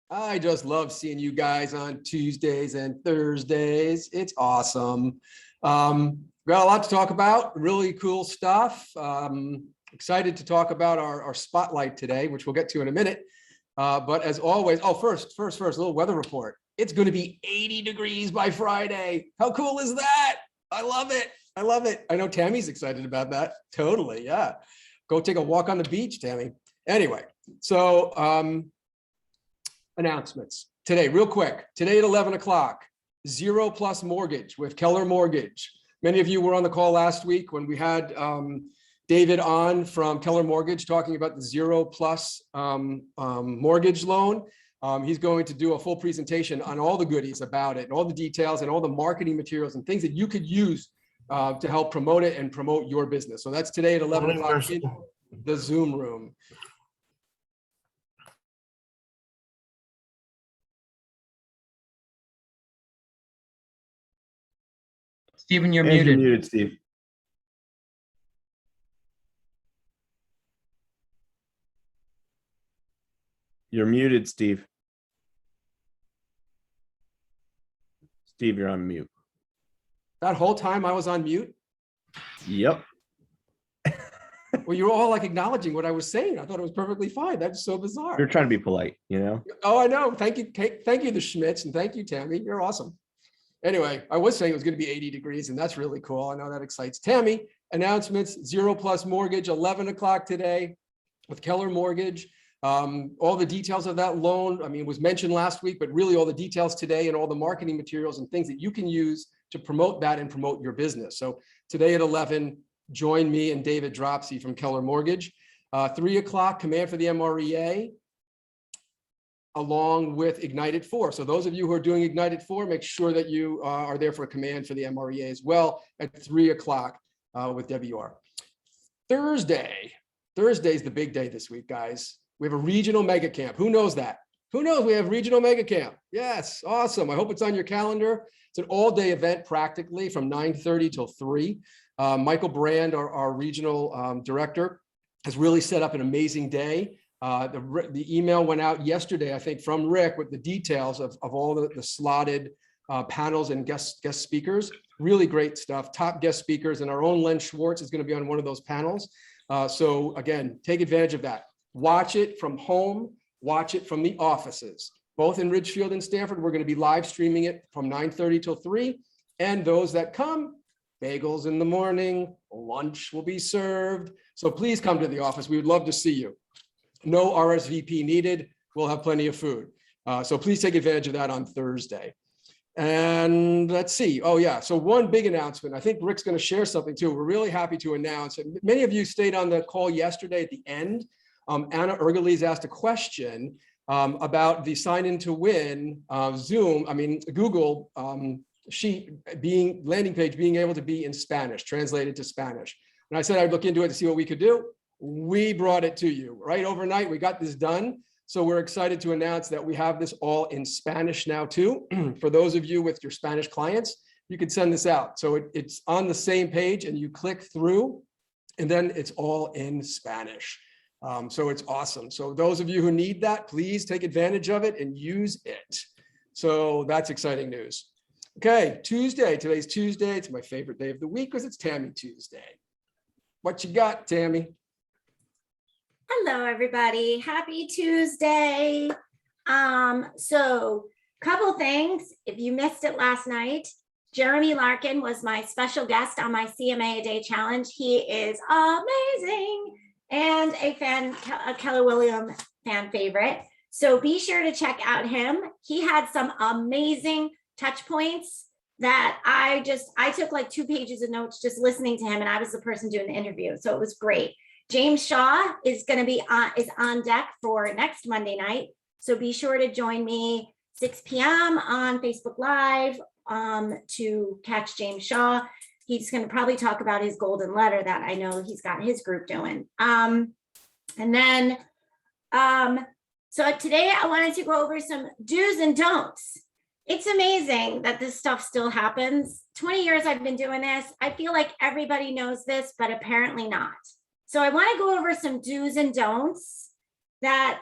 I just love seeing you guys on Tuesdays and Thursdays. It's awesome. We got a lot to talk about, really cool stuff. Excited to talk about our spotlight today, which we'll get to in a minute. But as always, first, a little weather report. It's going to be 80 degrees by Friday. How cool is that? I love it. I love it. I know Tammy's excited about that. Totally. Yeah. Go take a walk on the beach, Tammy. Anyway, so announcements today, real quick. Today at 11 o'clock, 0+ mortgage with Keller Mortgage. Many of you were on the call last week when we had David on from Keller Mortgage talking about the 0+ mortgage loan. He's going to do a full presentation on all the goodies about it and all the details and all the marketing materials and things that you could use to help promote it and promote your business. So that's today at 11 o'clock in the Zoom room. Stephen, you're muted. You're muted, Steve. You're muted, Steve. Steve, you're on mute. That whole time I was on mute? Yep. Well, you were all like acknowledging what I was saying. I thought it was perfectly fine. That's so bizarre. You're trying to be polite, you know? Oh, I know. Thank you. Thank you, the Schmitz, and thank you, Tammy. You're awesome. Anyway, I was saying it was going to be 80 degrees, and that's really cool. I know that excites Tammy. Announcements, 0+ mortgage, 11 o'clock today with Keller Mortgage. All the details of that loan, I mean, was mentioned last week, but really all the details today and all the marketing materials and things that you can use to promote that and promote your business. So today at 11, join me and David Dropsy from Keller Mortgage. 3 o'clock, Command for the MREA, along with Ignite at 4. So those of you who are doing Ignite at 4, make sure that you are there for a Command for the MREA as well at 3 o'clock with WR. Thursday is the big day this week, guys. We have a regional mega camp. Who knows that? Who knows we have regional mega camp? Yes, awesome. I hope it's on your calendar. It's an all-day event practically from 9:30 till 3. Michael Brand, our regional director, has really set up an amazing day. The email went out yesterday, I think, from Rick with the details of all the slotted panels and guest speakers. Really great stuff. Top guest speakers, and our own Len Schwartz is going to be on one of those panels. So again, take advantage of that. Watch it from home. Watch it from the offices. Both in Ridgefield and Stanford, we're going to be live streaming it from 9:30 till 3. And those that come, bagels in the morning, lunch will be served. So please come to the office. We would love to see you. No RSVP needed. We'll have plenty of food. So please take advantage of that on Thursday. And let's see. Oh, yeah. So one big announcement. I think Rick's going to share something too. We're really happy to announce. Many of you stayed on the call yesterday at the end. Anna Ergeles asked a question about the sign in to win Google landing page being able to be in Spanish, translated to Spanish. And I said I'd look into it to see what we could do. We brought it to you right overnight. We got this done. So we're excited to announce that we have this all in Spanish now too. For those of you with your Spanish clients, you can send this out. So it's on the same page and you click through and then it's all in Spanish. So it's awesome. So those of you who need that, please take advantage of it and use it. So that's exciting news. Okay, Tuesday. Today's Tuesday. It's my favorite day of the week because it's Tammy Tuesday. What you got, Tammy? Hello, everybody. Happy Tuesday. So couple things. If you missed it last night, Jeremy Larkin was my special guest on my CMA a Day Challenge. He is amazing and a Keller Williams fan favorite. So be sure to check out him. He had some amazing touch points that I took like 2 pages of notes just listening to him, and I was the person doing the interview. So it was great. James Shaw is going to be on deck for next Monday night. So be sure to join me 6 p.m. on Facebook Live to catch James Shaw. He's going to probably talk about his golden letter that I know he's got his group doing. So today I wanted to go over some do's and don'ts. It's amazing that this stuff still happens. 20 years I've been doing this. I feel like everybody knows this, but apparently not. So I want to go over some do's and don'ts that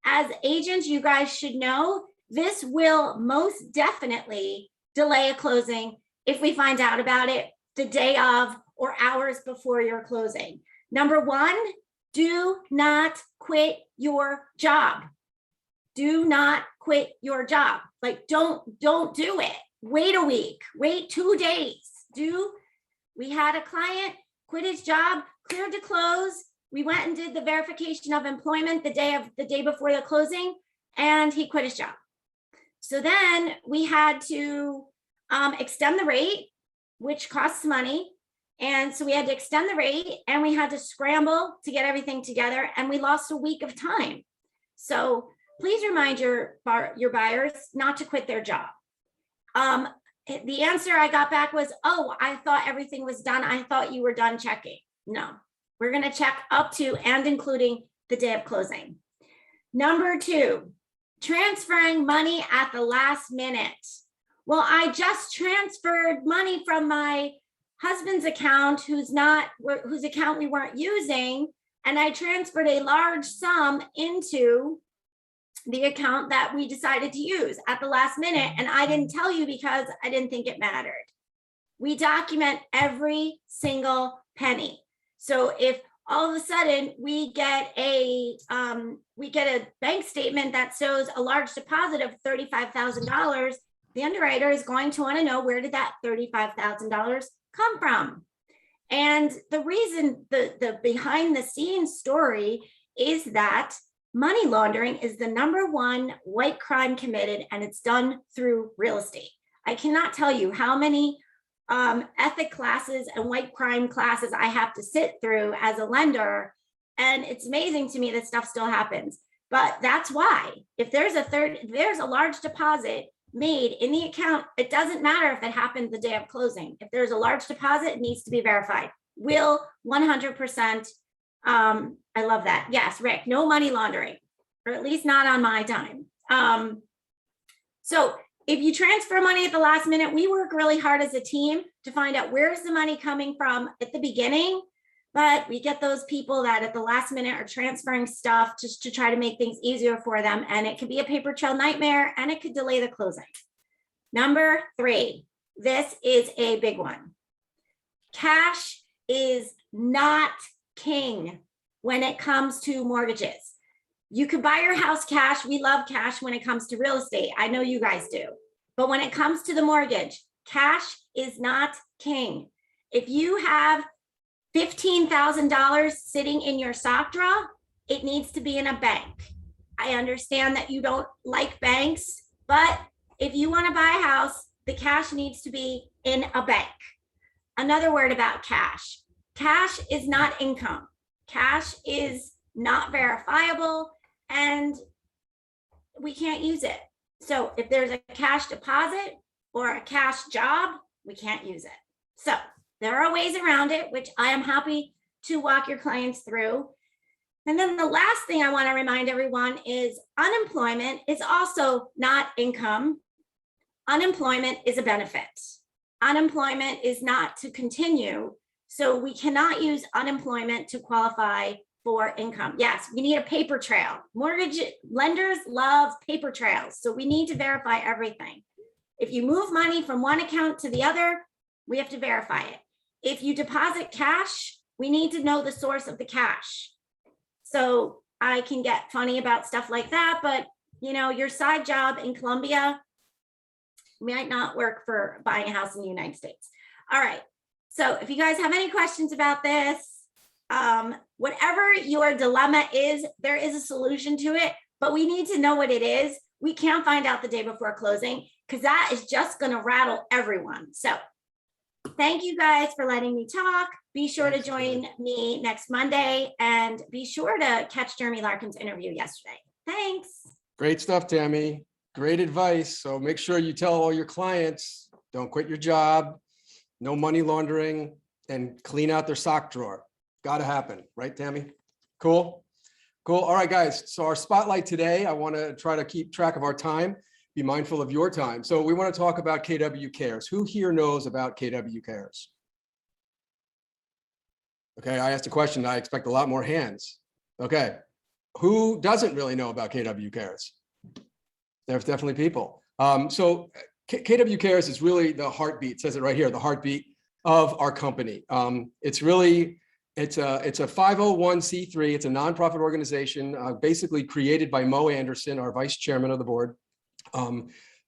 as agents, you guys should know this will most definitely delay a closing if we find out about it the day of or hours before your closing. Number one, do not quit your job. Do not quit your job. Like, don't do it. Wait a week, wait 2 days. We had a client quit his job, cleared to close. We went and did the verification of employment the day before the closing, and he quit his job. So then we had to extend the rate, which costs money. And so we had to extend the rate, and we had to scramble to get everything together, and we lost a week of time. So please remind your buyers not to quit their job. The answer I got back was, oh, I thought everything was done. I thought you were done checking. No, we're going to check up to and including the day of closing. Number two, transferring money at the last minute. Well, I just transferred money from my husband's account, whose account we weren't using, and I transferred a large sum into the account that we decided to use at the last minute, and I didn't tell you because I didn't think it mattered. We document every single penny. So if all of a sudden we get a bank statement that shows a large deposit of $35,000, the underwriter is going to want to know, where did that $35,000 come from? And the reason, the behind the scenes story is that money laundering is the #1 white crime committed, and it's done through real estate. I cannot tell you how many ethic classes and white crime classes I have to sit through as a lender. And it's amazing to me that stuff still happens. But that's why, if there's a large deposit made in the account, it doesn't matter if it happened the day of closing. If there's a large deposit, it needs to be verified. Will 100%. I love that. Yes, Rick, no money laundering, or at least not on my dime. So if you transfer money at the last minute, we work really hard as a team to find out where's the money coming from at the beginning. But we get those people that at the last minute are transferring stuff just to try to make things easier for them. And it could be a paper trail nightmare, and it could delay the closing. Number 3, this is a big one. Cash is not king when it comes to mortgages. You could buy your house cash. We love cash when it comes to real estate. I know you guys do. But when it comes to the mortgage, cash is not king. If you have $15,000 sitting in your sock drawer, it needs to be in a bank. I understand that you don't like banks, but if you want to buy a house, the cash needs to be in a bank. Another word about cash. Cash is not income. Cash is not verifiable, and we can't use it. So if there's a cash deposit or a cash job, we can't use it. So there are ways around it, which I am happy to walk your clients through. And then the last thing I want to remind everyone is unemployment is also not income. Unemployment is a benefit. Unemployment is not to continue. So we cannot use unemployment to qualify for income. Yes, we need a paper trail. Mortgage lenders love paper trails. So we need to verify everything. If you move money from one account to the other, we have to verify it. If you deposit cash, we need to know the source of the cash. So I can get funny about stuff like that, but you know, your side job in Colombia might not work for buying a house in the United States. All right. So if you guys have any questions about this, whatever your dilemma is, there is a solution to it, but we need to know what it is. We can't find out the day before closing because that is just going to rattle everyone. So thank you guys for letting me talk. Be sure to join me next Monday, and be sure to catch Jeremy Larkin's interview yesterday. Thanks. Great stuff, Tammy. Great advice. So make sure you tell all your clients, don't quit your job, no money laundering, and clean out their sock drawer. Got to happen, right, Tammy? Cool. Cool. All right, guys. So our spotlight today, I want to try to keep track of our time, be mindful of your time. So we want to talk about KW Cares. Who here knows about KW Cares? Okay, I asked a question. I expect a lot more hands. Okay. who doesn't really know about KW Cares? There's definitely people. So KW Cares is really the heartbeat, it says it right here, the heartbeat of our company. It's a 501c3. It's a nonprofit organization, basically created by Mo Anderson, our vice chairman of the board,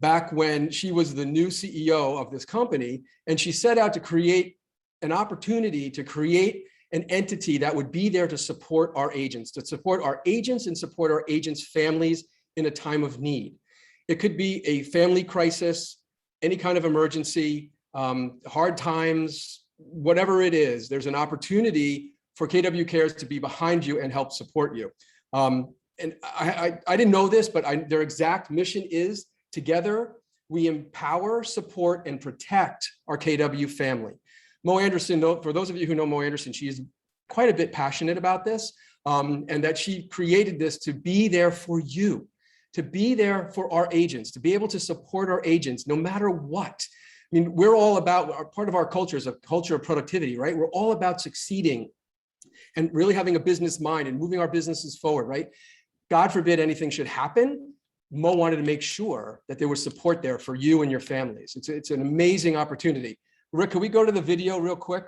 back when she was the new CEO of this company. And she set out to create an opportunity to create an entity that would be there to support our agents, and support our agents' families in a time of need. It could be a family crisis, any kind of emergency, hard times, whatever it is. There's an opportunity for KW Cares to be behind you and help support you. And I didn't know this, but their exact mission is, together, we empower, support, and protect our KW family. Mo Anderson, for those of you who know Mo Anderson, she's quite a bit passionate about this, and that she created this to be there for you, to be there for our agents, to be able to support our agents no matter what. I mean, we're all about, part of our culture is a culture of productivity, right? We're all about succeeding and really having a business mind and moving our businesses forward, right? God forbid anything should happen. Mo wanted to make sure that there was support there for you and your families. It's an amazing opportunity. Rick, can we go to the video real quick?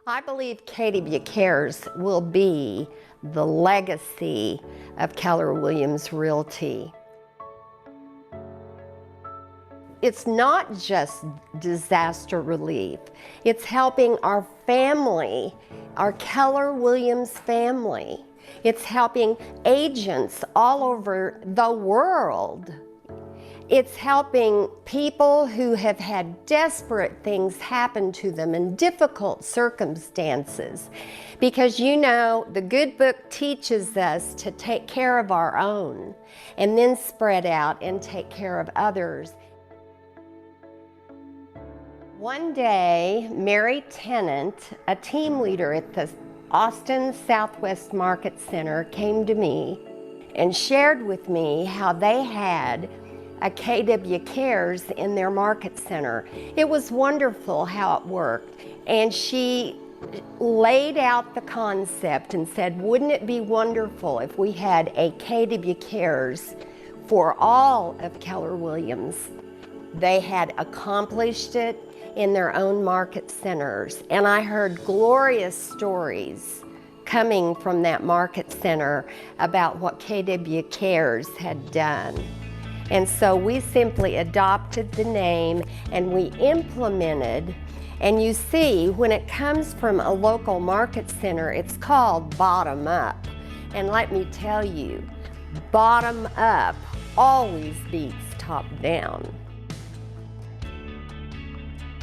I believe KW Cares will be the legacy of Keller Williams Realty. It's not just disaster relief. It's helping our family, our Keller Williams family. It's helping agents all over the world. It's helping people who have had desperate things happen to them in difficult circumstances. Because you know, the good book teaches us to take care of our own and then spread out and take care of others. One day, Mary Tennant, a team leader at the Austin Southwest Market Center, came to me and shared with me how they had a KW Cares in their market center. It was wonderful how it worked. And she laid out the concept and said, wouldn't it be wonderful if we had a KW Cares for all of Keller Williams? They had accomplished it in their own market centers. And I heard glorious stories coming from that market center about what KW Cares had done. And so we simply adopted the name and we implemented, and you see, when it comes from a local market center, it's called bottom up. And let me tell you, bottom up always beats top down.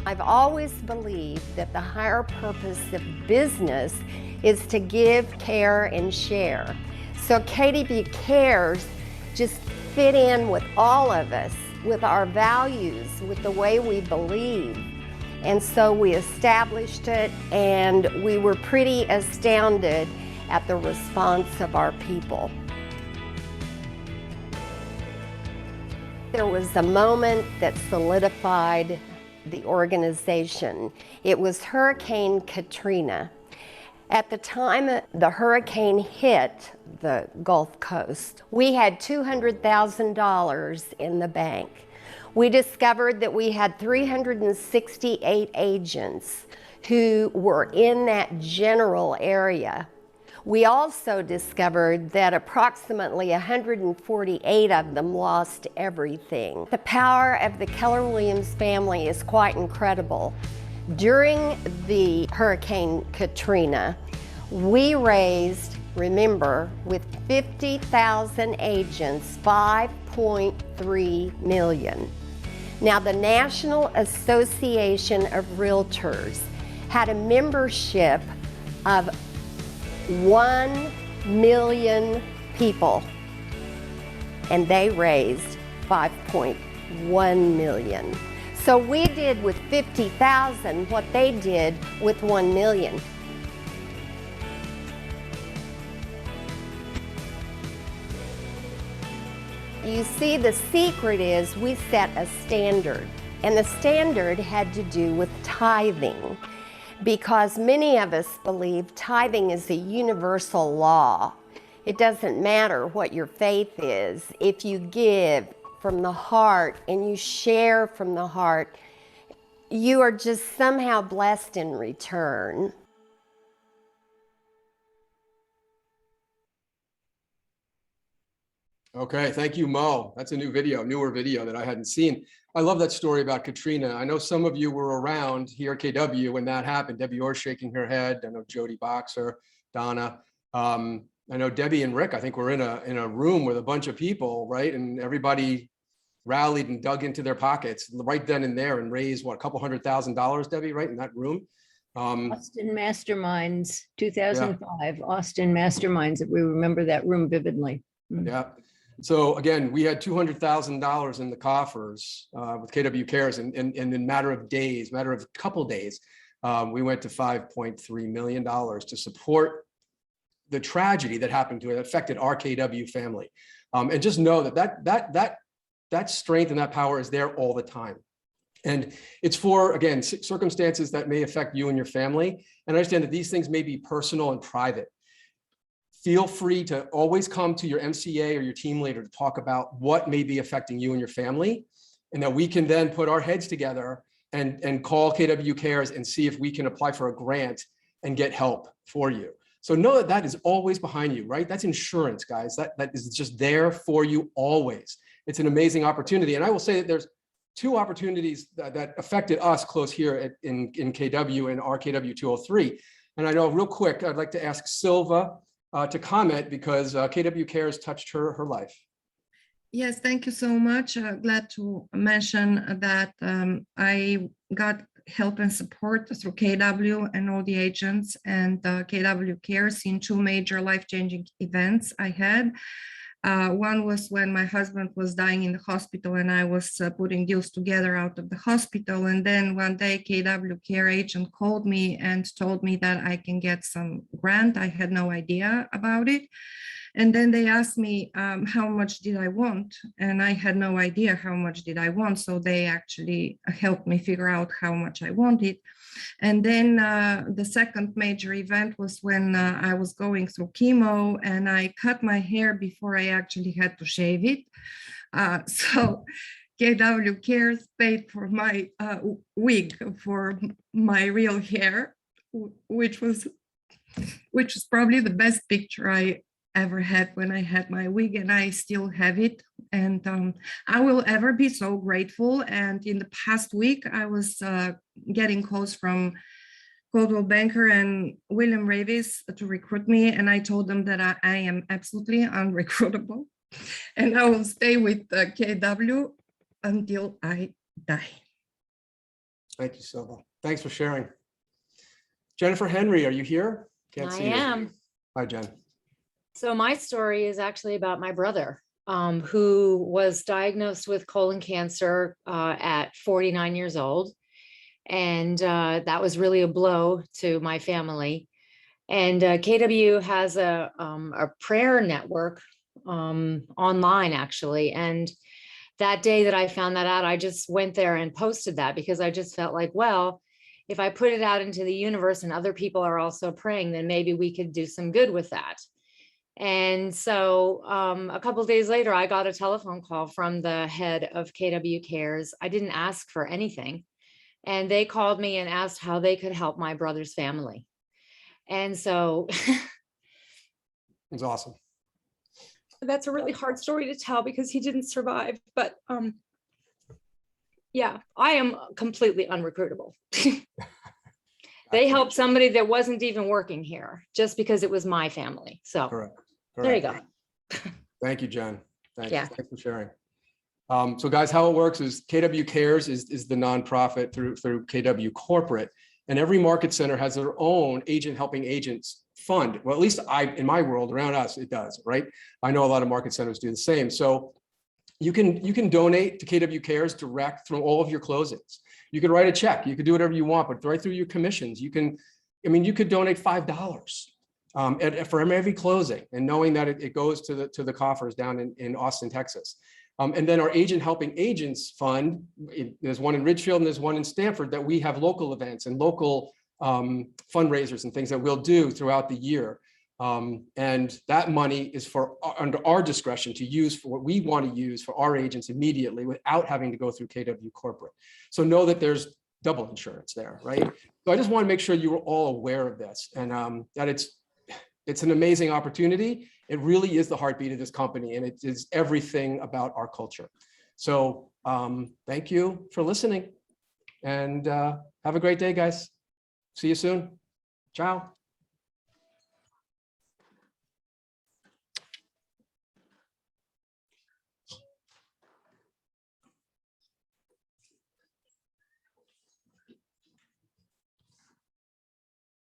I've always believed that the higher purpose of business is to give, care, and share. So KW Cares just fit in with all of us, with our values, with the way we believe. And so we established it, and we were pretty astounded at the response of our people. There was a moment that solidified the organization. It was Hurricane Katrina. At the time the hurricane hit the Gulf Coast, we had $200,000 in the bank. We discovered that we had 368 agents who were in that general area. We also discovered that approximately 148 of them lost everything. The power of the Keller Williams family is quite incredible. During the Hurricane Katrina, we raised, remember, with 50,000 agents, $5.3 million. Now, the National Association of Realtors had a membership of 1 million people, and they raised 5.1 million. So we did with 50,000 what they did with 1 million. You see, the secret is we set a standard, and the standard had to do with tithing. because many of us believe tithing is a universal law. It doesn't matter what your faith is. If you give from the heart and you share from the heart, you are just somehow blessed in return. Okay, thank you, Mo. That's a newer video that I hadn't seen. I love that story about Katrina. I know some of you were around here at KW when that happened. Debbie Orr shaking her head. I know Jody Boxer, Donna. I know Debbie and Rick, I think were in a room with a bunch of people, right? And everybody rallied and dug into their pockets right then and there and raised what, a couple $100,000, Debbie, right, in that room. Austin Masterminds, 2005, Austin Masterminds. We remember that room vividly. Yeah. So again, we had $200,000 in the coffers with KW Cares, and in a matter of a couple days, we went to $5.3 million to support the tragedy that happened to it, that affected our KW family. And just know that strength and that power is there all the time. And it's for, again, circumstances that may affect you and your family. And I understand that these things may be personal and private. Feel free to always come to your MCA or your team leader to talk about what may be affecting you and your family, and that we can then put our heads together and call KW Cares and see if we can apply for a grant and get help for you. So know that that is always behind you, right? That's insurance, guys. That is just there for you always. It's an amazing opportunity. And I will say that there's two opportunities that affected us close here in KW and our KW 203. And I know real quick, I'd like to ask Silva to comment because KW Cares touched her life. Yes, thank you so much. Glad to mention that I got help and support through KW and all the agents and KW Cares in two major life-changing events I had. One was when my husband was dying in the hospital and I was putting deals together out of the hospital. And then one day KW Care agent called me and told me that I can get some grant. I had no idea about it. And then they asked me how much did I want? And I had no idea how much did I want. So they actually helped me figure out how much I wanted. And then the second major event was when I was going through chemo and I cut my hair before I actually had to shave it. So KW Cares paid for my wig for my real hair, which was probably the best picture I ever had when I had my wig, and I still have it. And I will ever be so grateful. And in the past week, I was getting calls from Coldwell Banker and William Ravis to recruit me. And I told them that I am absolutely unrecruitable. And I will stay with KW until I die. Thank you, Silva. Thanks for sharing. Jennifer Henry, are you here? Can't I see you. am. Hi, Jen. So my story is actually about my brother, who was diagnosed with colon cancer at 49 years old. And that was really a blow to my family. And KW has a prayer network online, actually. And that day that I found that out, I just went there and posted that because I just felt like, well, if I put it out into the universe and other people are also praying, then maybe we could do some good with that. And so a couple of days later, I got a telephone call from the head of KW Cares. I didn't ask for anything. And they called me and asked how they could help my brother's family. And so It's awesome. that's a really hard story to tell because he didn't survive. But yeah, I am completely unrecruitable. They helped somebody that wasn't even working here just because it was my family. So Correct. there you go. Thank you, Jen. Thanks. Yeah. Thanks for sharing. So guys, how it works is KW Cares is the nonprofit through KW Corporate, and every market center has their own agent helping agents fund. Well, at least in my world around us, it does, right? I know a lot of market centers do the same. So you can donate to KW Cares direct through all of your closings. You could write a check, you could do whatever you want, but right through your commissions, you could donate $5 for every closing, and knowing that it goes to the coffers down in Austin, Texas. And then our agent helping agents fund, there's one in Ridgefield and there's one in Stanford that we have local events and local fundraisers and things that we'll do throughout the year. And that money is for under our discretion to use for what we want to use for our agents immediately without having to go through KW Corporate. So know that there's double insurance there, right? So I just want to make sure you were all aware of this and that it's an amazing opportunity. It really is the heartbeat of this company, and it is everything about our culture. So thank you for listening, and have a great day, guys. See you soon. Ciao.